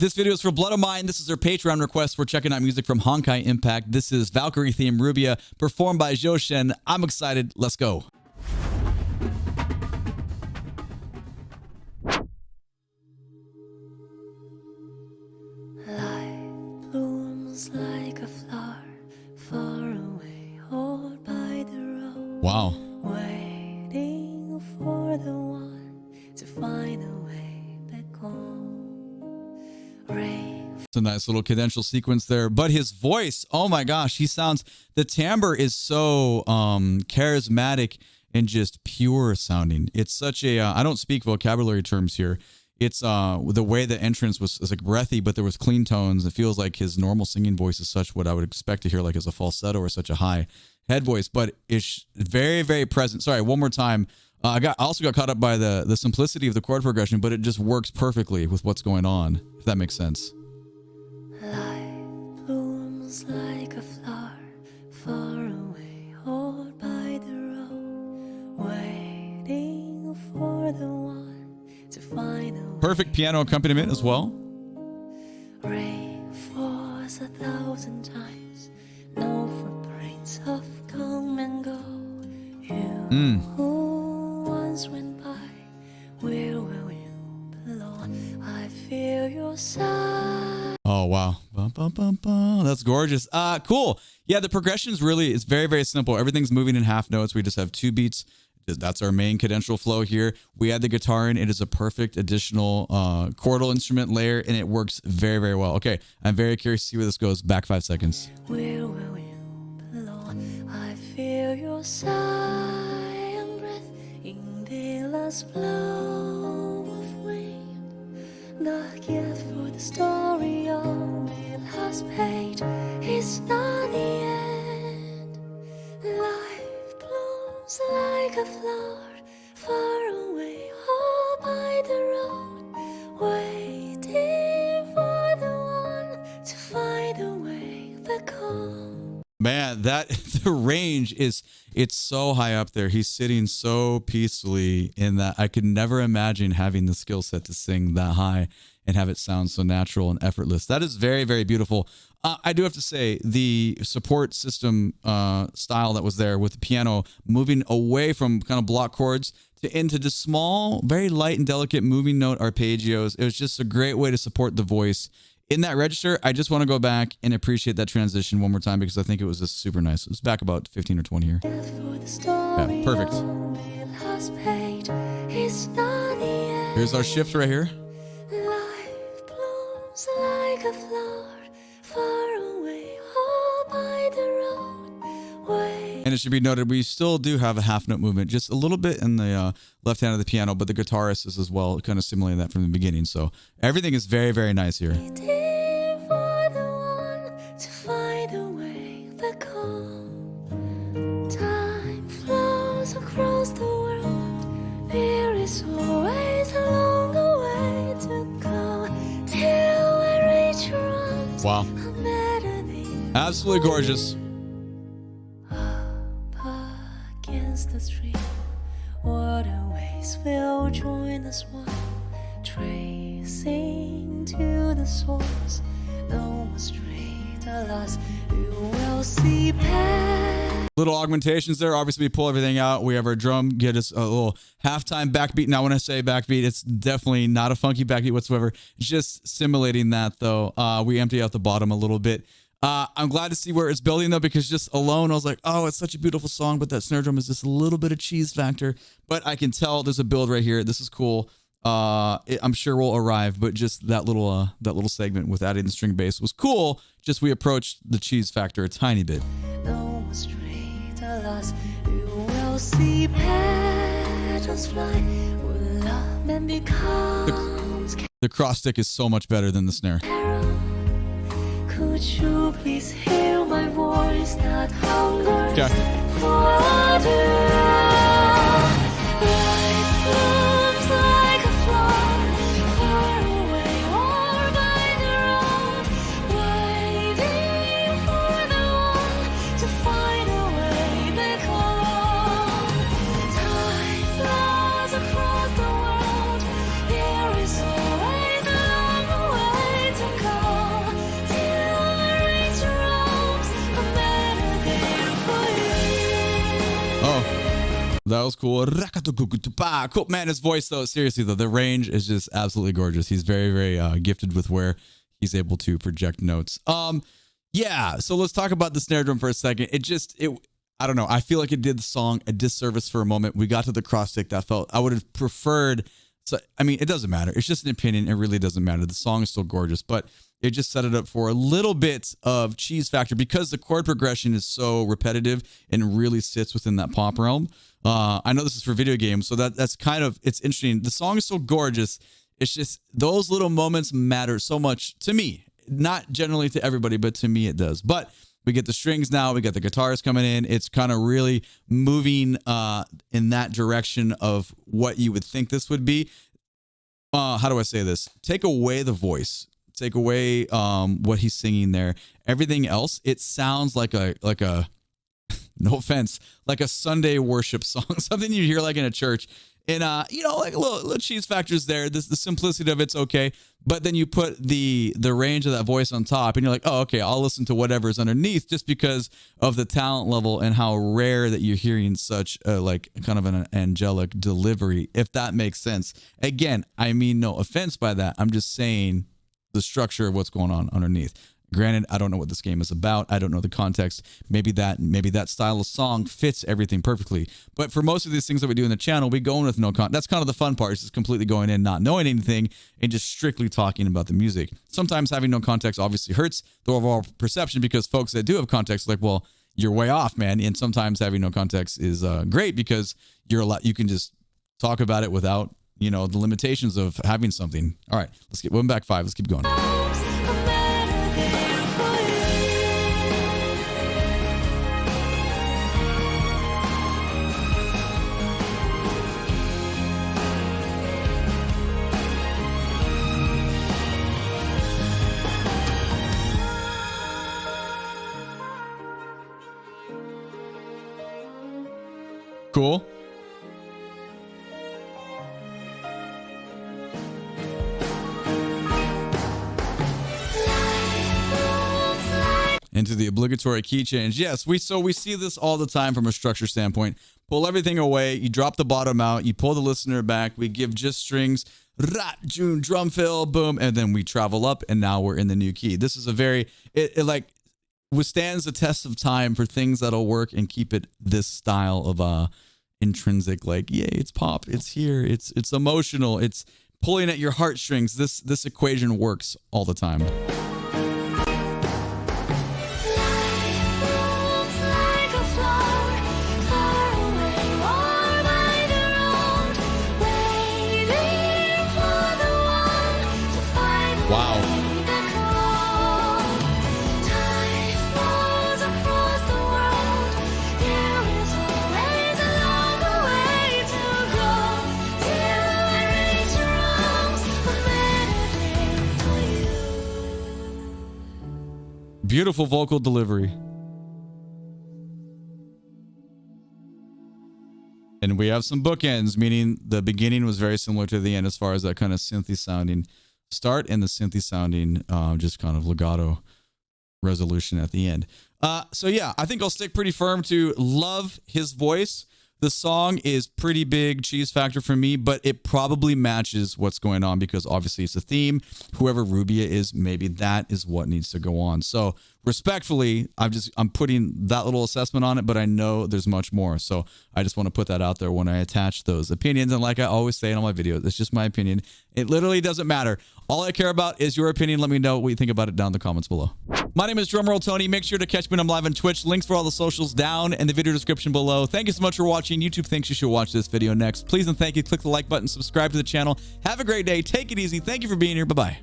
This video is for Blood of Mine. This is their Patreon request for checking out music from Honkai Impact. This is Valkyrie theme Rubia, performed by Zhou Shen. I'm excited. Let's go. Life blooms like a flower far away, all by the road. Wow. Waiting for the one to find a way back home. It's a nice little cadential sequence there, but his voice, oh my gosh, he sounds, the timbre is so charismatic and just pure sounding. It's such a, I don't speak vocabulary terms here. It's the way the entrance was like breathy, but there was clean tones. It feels like his normal singing voice is such what I would expect to hear like as a falsetto or such a high head voice, but it's very, very present. Sorry, one more time. I also got caught up by the simplicity of the chord progression, but it just works perfectly with what's going on, if that makes sense. Life blooms like a flower far away, all by the road, waiting for the one to find a way. Perfect piano accompaniment as well. Rain falls 1,000 times, no footprints have come and go. You who once went by, where will you belong? I feel your sigh. Oh, wow. Bum, bum, bum, bum. That's gorgeous. Cool. Yeah, the progression's really, it's very, very simple. Everything's moving in half notes. We just have 2 beats. That's our main cadential flow here. We add the guitar in. It is a perfect additional chordal instrument layer, and it works very, very well. Okay, I'm very curious to see where this goes. Back 5 seconds. Where will you belong? I feel your sigh and breath in the last blow of wind. The gift for the story on the last page is not the end. Life blooms like a flower far away, all by the road, waiting for the one to find a way back home. Man, that the range is, it's so high up there. He's sitting so peacefully in that I could never imagine having the skill set to sing that high and have it sound so natural and effortless. That is very, very beautiful. I do have to say the support system style that was there with the piano moving away from kind of block chords to into just small, very light and delicate moving note arpeggios. It was just a great way to support the voice in that register. I just want to go back and appreciate that transition one more time because I think it was just super nice. It was back about 15 or 20 here. Yeah, perfect. Here's our shift right here. Life blooms like a flower far away, all by the road. And it should be noted, we still do have a half note movement, just a little bit in the left hand of the piano, but the guitarist is as well, kind of simulating that from the beginning. So everything is very, very nice here. For the one to find a way back home. Time flows across the world. There is always a longer way to go till I reach your arms. Wow. Absolutely gorgeous. Against the stream, waterways will join us one, tracing to the source. No straight, alas, you will see past. Little augmentations there. Obviously, we pull everything out. We have our drum, get us a little halftime backbeat. Now, when I say backbeat, it's definitely not a funky backbeat whatsoever. Just simulating that, though. We empty out the bottom a little bit. I'm glad to see where it's building, though, because just alone, I was like, oh, it's such a beautiful song, but that snare drum is just a little bit of cheese factor. But I can tell there's a build right here. This is cool. I'm sure we'll arrive, but just that little segment with adding the string bass was cool. Just we approached the cheese factor a tiny bit. No straight, alas, you will see petals fly. Love and becomes the cross stick is so much better than the snare. Could you please hear my voice that hungers for life blooms like a flower far away, all by the road, waiting for the one to find a way back home. Time flows across the world. There is always a longer way to that was cool. Cool. Man, his voice though, seriously though, the range is just absolutely gorgeous. He's very, very gifted with where he's able to project notes. Yeah, so let's talk about the snare drum for a second. I don't know. I feel like it did the song a disservice for a moment. We got to the cross stick that I would have preferred. So, I mean, it doesn't matter. It's just an opinion. It really doesn't matter. The song is still gorgeous, but it just set it up for a little bit of cheese factor because the chord progression is so repetitive and really sits within that pop realm. I know this is for video games, so that's kind of, it's interesting. The song is so gorgeous. It's just those little moments matter so much to me, not generally to everybody, but to me it does. But we get the strings now. We got the guitars coming in. It's kind of really moving in that direction of what you would think this would be. How do I say this? Take away the voice. Take away what he's singing there. Everything else, it sounds like a no offense, like a Sunday worship song, something you hear like in a church. And, like little cheese factors there. The simplicity of it's okay. But then you put the range of that voice on top and you're like, oh, okay, I'll listen to whatever's underneath just because of the talent level and how rare that you're hearing such like kind of an angelic delivery, if that makes sense. Again, I mean no offense by that. I'm just saying the structure of what's going on underneath. Granted, I don't know what this game is about. I don't know the context. Maybe that style of song fits everything perfectly. But for most of these things that we do in the channel, we go in with no context. That's kind of the fun part, is just completely going in, not knowing anything, and just strictly talking about the music. Sometimes having no context obviously hurts the overall perception because folks that do have context are like, well, you're way off, man. And sometimes having no context is great because you can just talk about it without, the limitations of having something. All right, let's get one back 5. Let's keep going. Cool. Into the obligatory key change. Yes, we see this all the time from a structure standpoint. Pull everything away, you drop the bottom out, you pull the listener back, we give just strings, June, drum fill, boom, and then we travel up, and now we're in the new key. This is a very, it like withstands the test of time for things that'll work and keep it this style of intrinsic, like, yay, it's pop, it's here, it's emotional, it's pulling at your heartstrings. This equation works all the time. Wow. Beautiful vocal delivery. And we have some bookends, meaning the beginning was very similar to the end as far as that kind of synthy sounding start and the synthy sounding just kind of legato resolution at the end. So yeah, I think I'll stick pretty firm to love his voice. The song is pretty big cheese factor for me, but it probably matches what's going on because obviously it's a theme. Whoever Rubia is, maybe that is what needs to go on. So respectfully, I'm putting that little assessment on it, but I know there's much more. So I just want to put that out there when I attach those opinions. And like I always say in all my videos, it's just my opinion. It literally doesn't matter. All I care about is your opinion. Let me know what you think about it down in the comments below. My name is DrumRollTony. Make sure to catch me when I'm live on Twitch. Links for all the socials down in the video description below. Thank you so much for watching. YouTube thinks you should watch this video next. Please and thank you. Click the like button. Subscribe to the channel. Have a great day. Take it easy. Thank you for being here. Bye-bye.